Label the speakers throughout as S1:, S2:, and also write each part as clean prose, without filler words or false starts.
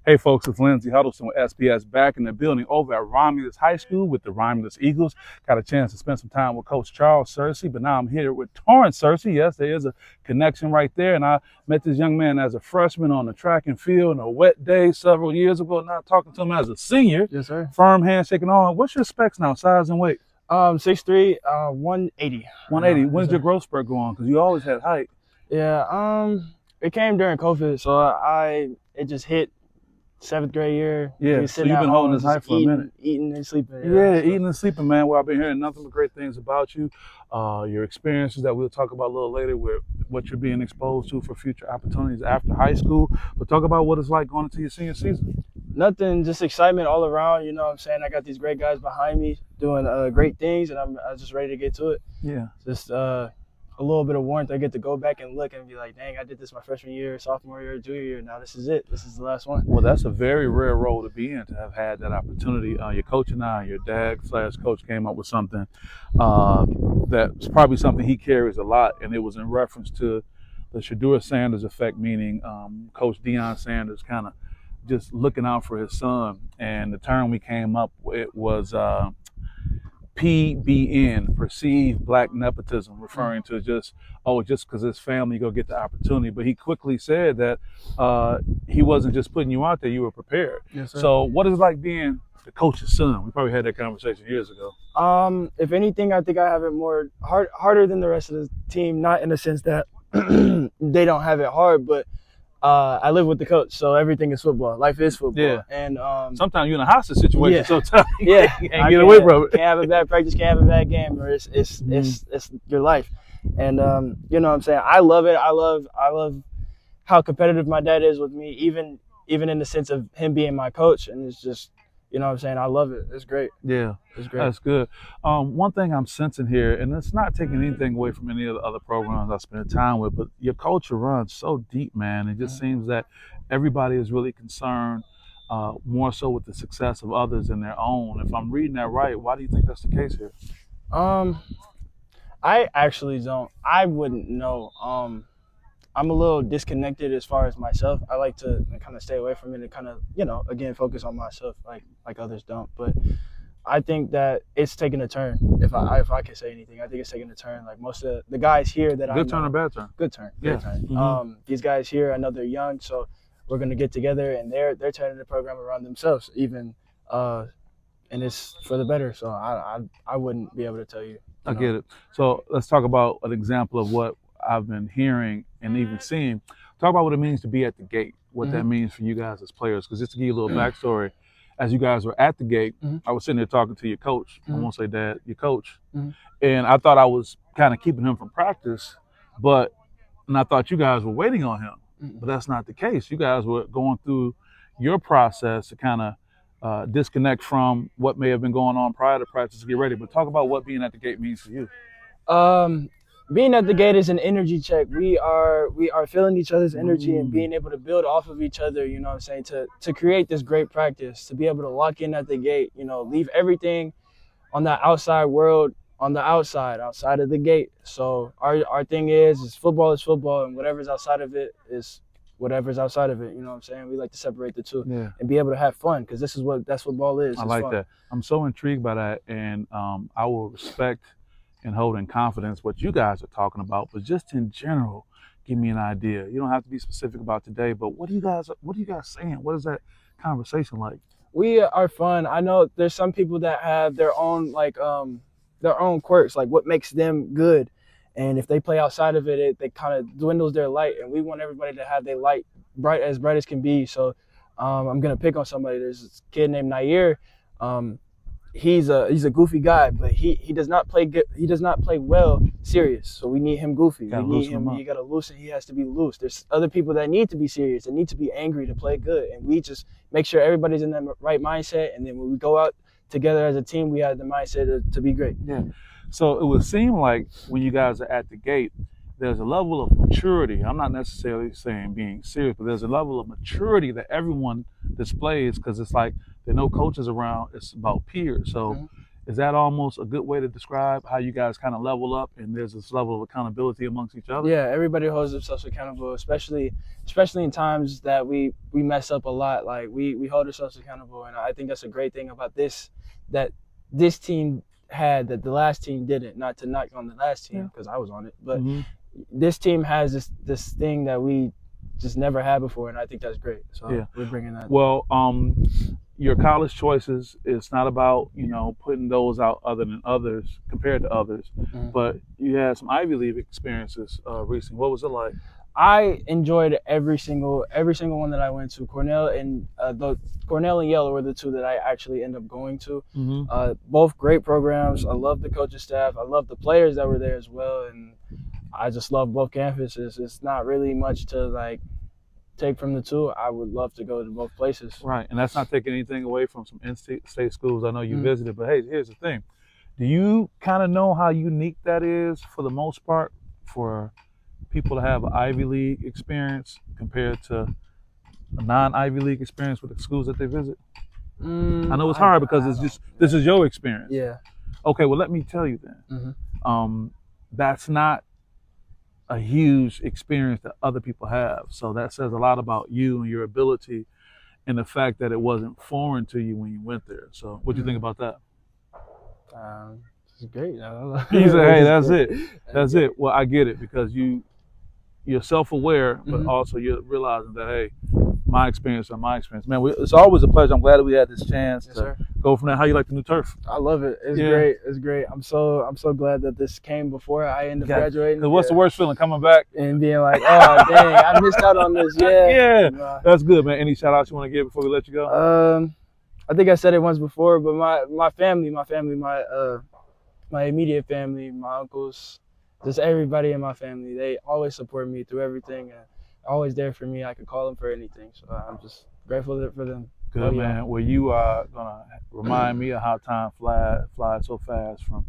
S1: Hey folks, it's Lindsey Huddleston with SPS back in the building over at Romulus High School with the Romulus Eagles. Got a chance to spend some time with Coach Charles Searcy, but now I'm here with Torrence Searcy. Yes, there is a connection right there. And I met this young man as a freshman on the track and field on a wet day several years ago. Now talking to him as a senior.
S2: Yes, sir.
S1: Firm handshake and all. What's your specs now, size and weight?
S2: 6'3", 180.
S1: 180. When did your growth spurt go on? Because you always had height.
S2: Yeah, it came during COVID, so it just hit 7th grade year.
S1: Yeah, so you've been holding this height for a minute.
S2: Eating and sleeping.
S1: Yeah, eating and sleeping, man. Well, I've been hearing nothing but great things about you. Your experiences that we'll talk about a little later with what you're being exposed to for future opportunities after high school. But talk about what it's like going into your senior season.
S2: Nothing, just excitement all around, you know what I'm saying? I got these great guys behind me doing great things, and I'm just ready to get to it.
S1: Yeah.
S2: Just a little bit of warmth. I get to go back and look and be like, dang, I did this my freshman year, sophomore year, junior year. Now this is it. This is the last one.
S1: Well, that's a very rare role to be in, to have had that opportunity. Your coach and I, your dad/coach came up with something that's probably something he carries a lot, and it was in reference to the Shedeur Sanders effect, meaning Coach Deion Sanders kind of just looking out for his son. And the term we came up with was PBN, perceived black nepotism, referring to just because his family go get the opportunity. But he quickly said that he wasn't just putting you out there, you were prepared.
S2: Yes, sir.
S1: So what is it like being the coach's son? We probably had that conversation years ago.
S2: If anything, I think I have it more harder than the rest of the team, not in the sense that they don't have it hard, but I live with the coach, so everything is football. Life is football.
S1: Yeah.
S2: And
S1: sometimes you're in a hostage situation.
S2: Yeah.
S1: Sometimes you
S2: yeah,
S1: can't get away from it.
S2: Can't have a bad practice, can't have a bad game, or it's your life. And you know what I'm saying? I love it. I love how competitive my dad is with me, even in the sense of him being my coach. And it's just, you know what I'm saying? I love it. It's great.
S1: Yeah,
S2: it's great.
S1: That's good. One thing I'm sensing here, and it's not taking anything away from any of the other programs I spend time with, but your culture runs so deep, man. It just seems that everybody is really concerned more so with the success of others than their own. If I'm reading that right, why do you think that's the case here?
S2: I actually don't. I wouldn't know. I'm a little disconnected as far as myself. I like to kind of stay away from it and kind of, again, focus on myself like others don't. But I think that it's taking a turn. If I can say anything, I think it's taking a turn. Like most of the guys here that I know.
S1: Good turn or bad turn?
S2: Good turn.
S1: Yeah.
S2: Good turn.
S1: Mm-hmm.
S2: These guys here, I know they're young, so we're gonna get together, and they're turning the program around themselves, even, and it's for the better. So I wouldn't be able to tell you.
S1: I get it. So let's talk about an example of what I've been hearing and even seeing. Talk about what it means to be at the gate, what that means for you guys as players. Because just to give you a little backstory, as you guys were at the gate, I was sitting there talking to your coach. I won't say dad, your coach. And I thought I was kind of keeping him from practice, and I thought you guys were waiting on him. But that's not the case. You guys were going through your process to kind of disconnect from what may have been going on prior to practice to get ready. But talk about what being at the gate means for you.
S2: Being at the gate is an energy check. We are feeling each other's energy and being able to build off of each other, you know what I'm saying, to create this great practice, to be able to walk in at the gate, leave everything on the outside world on the outside of the gate. So our thing is football, and whatever's outside of it is whatever's outside of it, you know what I'm saying? We like to separate the two and be able to have fun, because that's what ball is.
S1: I like fun. That. I'm so intrigued by that, and I will respect and hold in confidence what you guys are talking about, but just in general, give me an idea. You don't have to be specific about today, but what are you guys saying? What is that conversation like?
S2: We are fun. I know there's some people that have their own their own quirks, like what makes them good, and if they play outside of it, they kind of dwindles their light, and we want everybody to have their light bright as can be. So I'm gonna pick on somebody. There's this kid named Nair. He's a goofy guy, but he does not play good. He does not play well serious. So we need him goofy. We need him. You gotta loosen. He has to be loose. There's other people that need to be serious, that need to be angry to play good, and we just make sure everybody's in that right mindset. And then when we go out together as a team, we have the mindset to be great.
S1: Yeah. So it would seem like when you guys are at the gate, there's a level of maturity. I'm not necessarily saying being serious, but there's a level of maturity that everyone displays, because it's like there are no coaches around. It's about peers. So Is that almost a good way to describe how you guys kind of level up and there's this level of accountability amongst each other?
S2: Yeah, everybody holds themselves accountable, especially in times that we mess up a lot. Like we hold ourselves accountable, and I think that's a great thing about this, that this team had that the last team didn't. Not to knock on the last team because I was on it, but this team has this thing that we just never had before, and I think that's great. So we're bringing that.
S1: Well, your college choices, it's not about, putting those out other than others, compared to others, but you had some Ivy League experiences recently. What was it like?
S2: I enjoyed every single one that I went to. Cornell and Yale were the two that I actually ended up going to. Both great programs. I love the coaching staff. I love the players that were there as well, and I just love both campuses. It's not really much to take from the two. I would love to go to both places.
S1: Right, and that's not taking anything away from some in-state schools I know you visited, but hey, here's the thing. Do you kind of know how unique that is for the most part for people to have an Ivy League experience compared to a non-Ivy League experience with the schools that they visit? I know it's hard because this is your experience.
S2: Yeah.
S1: Okay, well, let me tell you then. That's not a huge experience that other people have. So that says a lot about you and your ability and the fact that it wasn't foreign to you when you went there. So what do you think about that?
S2: It's great.
S1: He said, hey, that's it. That's it. Well, I get it because you're self-aware, but also you're realizing that, hey, my experience. Man, it's always a pleasure. I'm glad that we had this chance to go from there. How you like the new turf?
S2: I love it. It's great. It's great. I'm so glad that this came before I ended up graduating.
S1: Because what's the worst feeling? Coming back
S2: and being like, oh dang, I missed out on this. Yeah.
S1: That's good, man. Any shout outs you want to give before we let you go?
S2: I think I said it once before, but my family, my immediate family, my uncles, just everybody in my family, they always support me through everything and always there for me. I could call them for anything. So I'm just grateful for them.
S1: Good, man. Well, you are going to remind me of how time flies so fast from,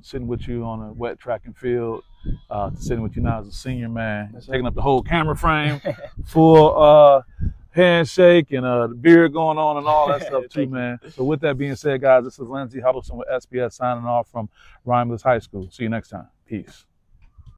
S1: sitting with you on a wet track and field to sitting with you now as a senior man, taking up the whole camera frame, full handshake and the beard going on and all that stuff too, man. So with that being said, guys, this is Lindsey Huddleston with SPS signing off from Romulus High School. See you next time. Peace.